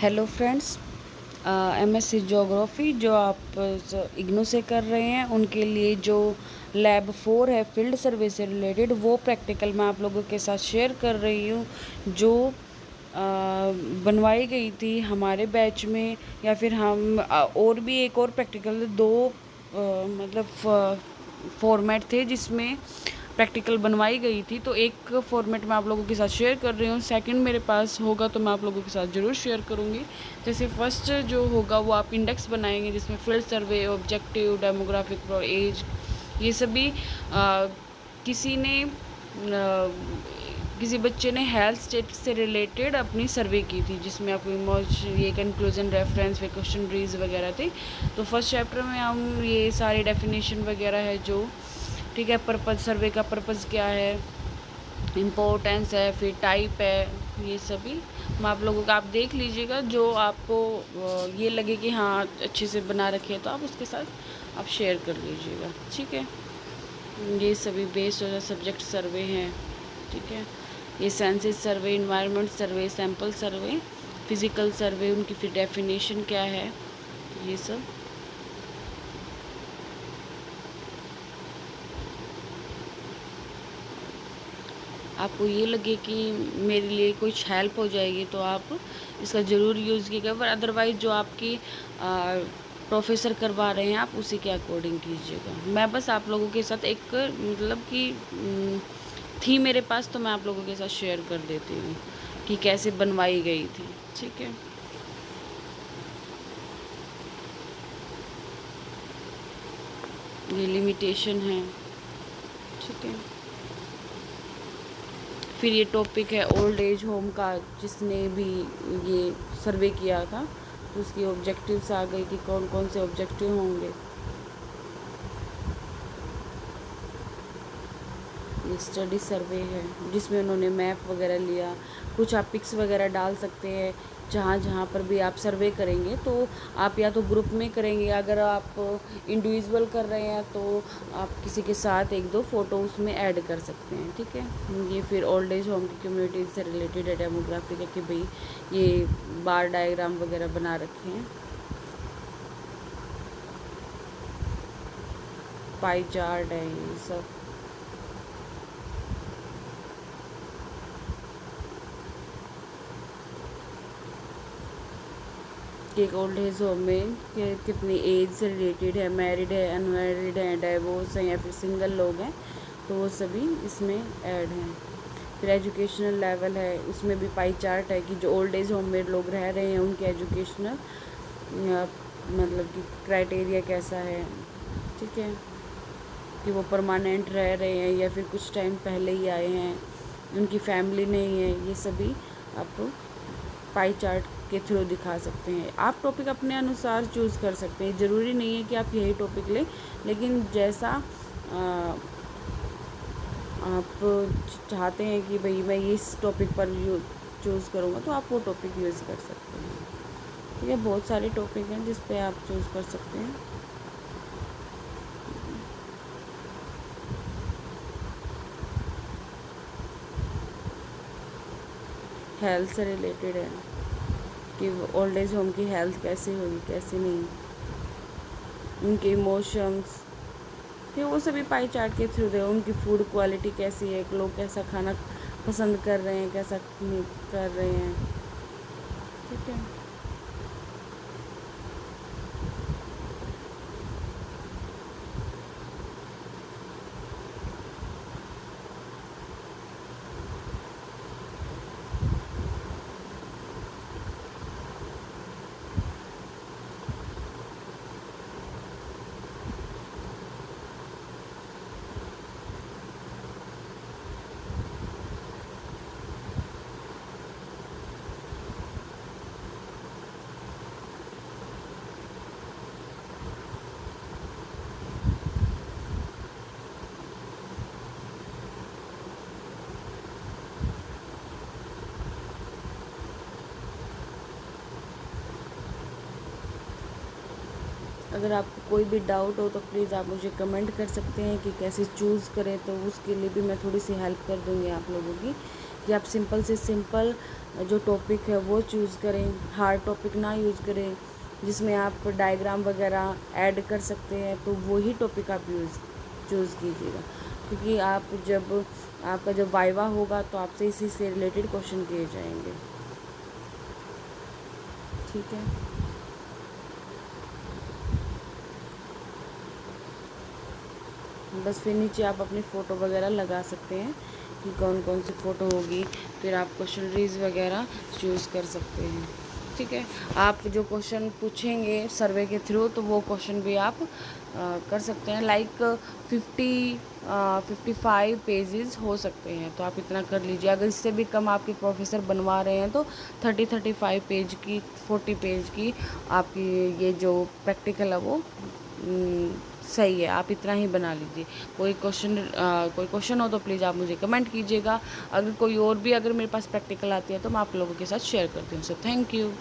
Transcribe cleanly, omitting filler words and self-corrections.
Hello friends, MSc geography जो आप इग्नू से कर रहे हैं उनके लिए जो लैब 4 है फील्ड सर्वे से रिलेटेड, वो प्रैक्टिकल मैं आप लोगों के साथ शेयर कर रही हूँ जो बनवाई गई थी हमारे बैच में। या फिर हम और भी एक और प्रैक्टिकल दो मतलब फॉर्मेट थे जिसमें प्रैक्टिकल बनवाई गई थी। तो एक फॉर्मेट मैं आप लोगों के साथ शेयर कर रही हूँ, सेकंड मेरे पास होगा तो मैं आप लोगों के साथ ज़रूर शेयर करूँगी। जैसे फर्स्ट जो होगा वो आप इंडेक्स बनाएंगे जिसमें field survey, objective, demographic, age, ये सभी किसी ने किसी बच्चे ने हेल्थ स्टेटस से रिलेटेड अपनी सर्वे की थी जिसमें आपको ये कंक्लूजन, रेफरेंस, क्वेश्चनरीज वगैरह थे। तो फर्स्ट चैप्टर में हम ये सारे डेफिनेशन वगैरह है जो, ठीक है, पर्पज़, सर्वे का पर्पज़ क्या है, इम्पोर्टेंस है, फिर टाइप है, ये सभी मैं आप लोगों का आप देख लीजिएगा। जो आपको ये लगे कि हाँ अच्छे से बना रखे तो आप उसके साथ आप शेयर कर लीजिएगा, ठीक है। ये सभी बेस्ड हो सब्जेक्ट सर्वे हैं, ठीक है। ये सेंसस सर्वे, इन्वायरमेंट सर्वे, सैंपल सर्वे, फिज़िकल सर्वे, उनकी फिर डेफिनेशन क्या है, ये सब। आपको ये लगे कि मेरे लिए कुछ हेल्प हो जाएगी तो आप इसका ज़रूर यूज़ कीजिएगा, पर अदरवाइज़ जो आपकी प्रोफेसर करवा रहे हैं आप उसी के अकॉर्डिंग कीजिएगा। मैं बस आप लोगों के साथ एक मतलब कि थी मेरे पास, तो मैं आप लोगों के साथ शेयर कर देती हूँ कि कैसे बनवाई गई थी, ठीक है। ये लिमिटेशन है, ठीक है। फिर ये टॉपिक है ओल्ड एज होम का, जिसने भी ये सर्वे किया था तो उसकी ऑब्जेक्टिव्स आ गई कि कौन कौन से ऑब्जेक्टिव होंगे। ये स्टडी सर्वे है जिसमें उन्होंने मैप वगैरह लिया। कुछ आप पिक्स वगैरह डाल सकते हैं जहाँ जहाँ पर भी आप सर्वे करेंगे, तो आप या तो ग्रुप में करेंगे, अगर आप इंडिविजुअल कर रहे हैं तो आप किसी के साथ एक दो फ़ोटो उसमें ऐड कर सकते हैं, ठीक है। ये फिर ओल्ड एज होम की कम्युनिटी से रिलेटेड है, डेमोग्राफिक है कि भाई ये बार डायग्राम वगैरह बना रखे हैं, पाई चार्ट है, ये सब। एक ओल्ड एज होम में कितनी एज से रिलेटेड है, मैरिड है, अनमैरिड है, डाइवोर्स है या फिर सिंगल लोग हैं, तो वो सभी इसमें ऐड हैं। फिर एजुकेशनल लेवल है, उसमें भी पाई चार्ट है कि जो ओल्ड एज होम में लोग रह रहे हैं उनके एजुकेशनल मतलब कि क्राइटेरिया कैसा है, ठीक है, कि वो परमानेंट रह रहे हैं या फिर कुछ टाइम पहले ही आए हैं, उनकी फैमिली नहीं है, ये सभी आप पाई चार्ट के थ्रू दिखा सकते हैं। आप टॉपिक अपने अनुसार चूज़ कर सकते हैं, ज़रूरी नहीं है कि आप यही टॉपिक लें, लेकिन जैसा आप चाहते हैं कि भाई मैं इस टॉपिक पर चूज़ करूँगा तो आप वो टॉपिक यूज़ कर सकते हैं, ठीक है। बहुत सारे टॉपिक हैं जिस पे आप चूज़ कर सकते हैं। हेल्थ से रिलेटेड है कि ओल्ड एज होम की हेल्थ कैसे होगी, कैसे नहीं, उनके इमोशंस, फिर वो सभी पाई चार्ट के थ्रू दे। उनकी फूड क्वालिटी कैसी है, लोग कैसा खाना पसंद कर रहे हैं, कैसा नहीं कर रहे हैं, ठीक है। अगर आपको कोई भी डाउट हो तो प्लीज़ आप मुझे कमेंट कर सकते हैं कि कैसे चूज़ करें, तो उसके लिए भी मैं थोड़ी सी हेल्प कर दूँगी आप लोगों की, कि आप सिंपल से सिंपल जो टॉपिक है वो चूज़ करें, हार्ड टॉपिक ना यूज़ करें, जिसमें आप डायग्राम वगैरह ऐड कर सकते हैं, तो वही टॉपिक आप चूज़ कीजिएगा। क्योंकि आप जब आपका जब वाइवा होगा तो आपसे इसी से रिलेटेड क्वेश्चन किए जाएंगे। ठीक है, बस फिर नीचे आप अपनी फ़ोटो वगैरह लगा सकते हैं कि कौन कौन सी फ़ोटो होगी, फिर आप क्वेश्चनरीज वगैरह चूज़ कर सकते हैं। ठीक है, आप जो क्वेश्चन पूछेंगे सर्वे के थ्रू तो वो क्वेश्चन भी आप कर सकते हैं। लाइक 55 पेजेस हो सकते हैं, तो आप इतना कर लीजिए। अगर इससे भी कम आपके प्रोफेसर बनवा रहे हैं तो 35 पेज की 40 पेज की आपकी ये जो प्रैक्टिकल है वो सही है, आप इतना ही बना लीजिए। कोई क्वेश्चन हो तो प्लीज़ आप मुझे कमेंट कीजिएगा। अगर कोई और भी अगर मेरे पास प्रैक्टिकल आती है तो मैं आप लोगों के साथ शेयर करती हूँ। So thank you.